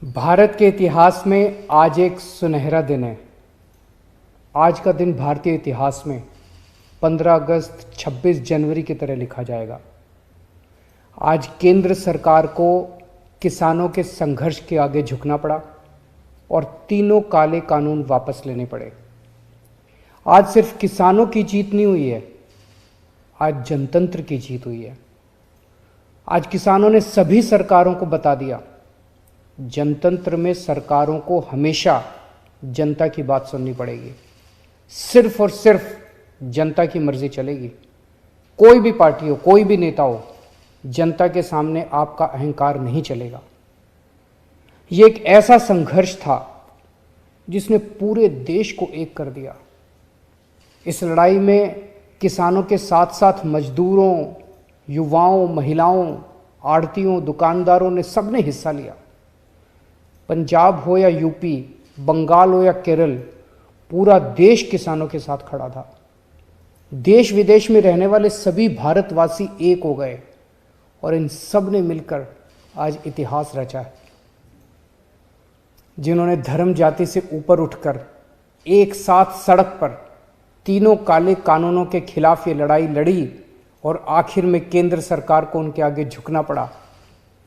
भारत के इतिहास में आज एक सुनहरा दिन है। आज का दिन भारतीय इतिहास में 15 अगस्त 26 जनवरी की तरह लिखा जाएगा। आज केंद्र सरकार को किसानों के संघर्ष के आगे झुकना पड़ा और तीनों काले कानून वापस लेने पड़े। आज सिर्फ किसानों की जीत नहीं हुई है, आज जनतंत्र की जीत हुई है। आज किसानों ने सभी सरकारों को बता दिया, जनतंत्र में सरकारों को हमेशा जनता की बात सुननी पड़ेगी। सिर्फ और सिर्फ जनता की मर्जी चलेगी। कोई भी पार्टी हो, कोई भी नेता हो, जनता के सामने आपका अहंकार नहीं चलेगा। ये एक ऐसा संघर्ष था जिसने पूरे देश को एक कर दिया। इस लड़ाई में किसानों के साथ साथ मजदूरों, युवाओं, महिलाओं, आढ़तियों, दुकानदारों ने सबने हिस्सा लिया। पंजाब हो या यूपी, बंगाल हो या केरल, पूरा देश किसानों के साथ खड़ा था। देश विदेश में रहने वाले सभी भारतवासी एक हो गए और इन सब ने मिलकर आज इतिहास रचा है। जिन्होंने धर्म जाति से ऊपर उठकर एक साथ सड़क पर तीनों काले कानूनों के खिलाफ ये लड़ाई लड़ी और आखिर में केंद्र सरकार को उनके आगे झुकना पड़ा,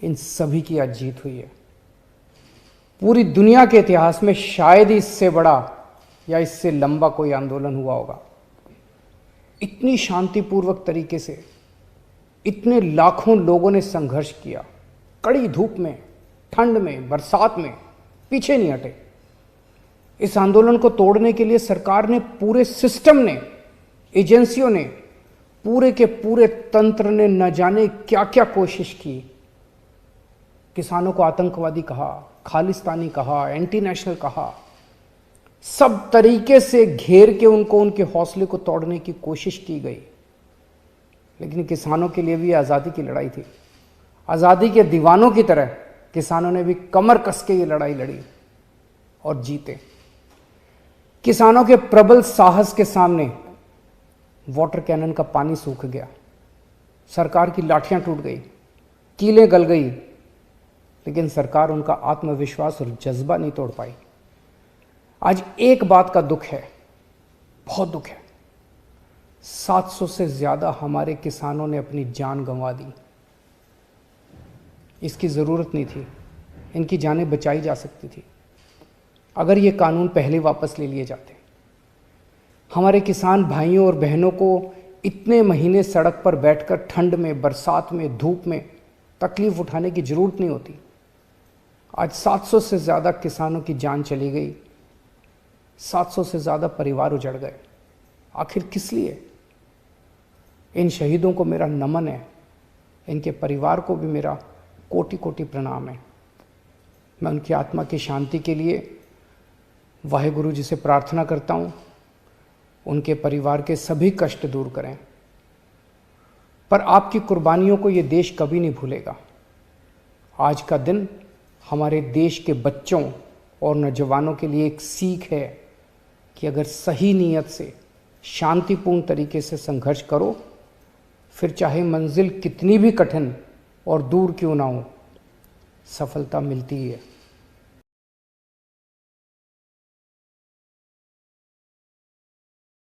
इन सभी की आज जीत हुई है। पूरी दुनिया के इतिहास में शायद ही इससे बड़ा या इससे लंबा कोई आंदोलन हुआ होगा। इतनी शांतिपूर्वक तरीके से इतने लाखों लोगों ने संघर्ष किया, कड़ी धूप में, ठंड में, बरसात में, पीछे नहीं हटे। इस आंदोलन को तोड़ने के लिए सरकार ने, पूरे सिस्टम ने, एजेंसियों ने, पूरे के पूरे तंत्र ने न जाने क्या क्या कोशिश की। किसानों को आतंकवादी कहा, खालिस्तानी कहा, एंटी नेशनल कहा, सब तरीके से घेर के उनको, उनके हौसले को तोड़ने की कोशिश की गई। लेकिन किसानों के लिए भी आज़ादी की लड़ाई थी। आज़ादी के दीवानों की तरह किसानों ने भी कमर कस के ये लड़ाई लड़ी और जीते। किसानों के प्रबल साहस के सामने वाटर कैनन का पानी सूख गया, सरकार की लाठियां टूट गई, कीलें गल गई, लेकिन सरकार उनका आत्मविश्वास और जज्बा नहीं तोड़ पाई। आज एक बात का दुख है, बहुत दुख है, 700 से ज़्यादा हमारे किसानों ने अपनी जान गंवा दी। इसकी ज़रूरत नहीं थी, इनकी जानें बचाई जा सकती थी अगर ये कानून पहले वापस ले लिए जाते। हमारे किसान भाइयों और बहनों को इतने महीने सड़क पर बैठकर ठंड में, बरसात में, धूप में तकलीफ उठाने की ज़रूरत नहीं होती। आज 700 से ज़्यादा किसानों की जान चली गई, 700 से ज़्यादा परिवार उजड़ गए। आखिर किस लिए? इन शहीदों को मेरा नमन है, इनके परिवार को भी मेरा कोटि कोटि प्रणाम है। मैं उनकी आत्मा की शांति के लिए वाहेगुरु जी से प्रार्थना करता हूँ, उनके परिवार के सभी कष्ट दूर करें। पर आपकी कुर्बानियों को ये देश कभी नहीं भूलेगा। आज का दिन हमारे देश के बच्चों और नौजवानों के लिए एक सीख है कि अगर सही नीयत से, शांतिपूर्ण तरीके से संघर्ष करो, फिर चाहे मंजिल कितनी भी कठिन और दूर क्यों ना हो, सफलता मिलती ही है।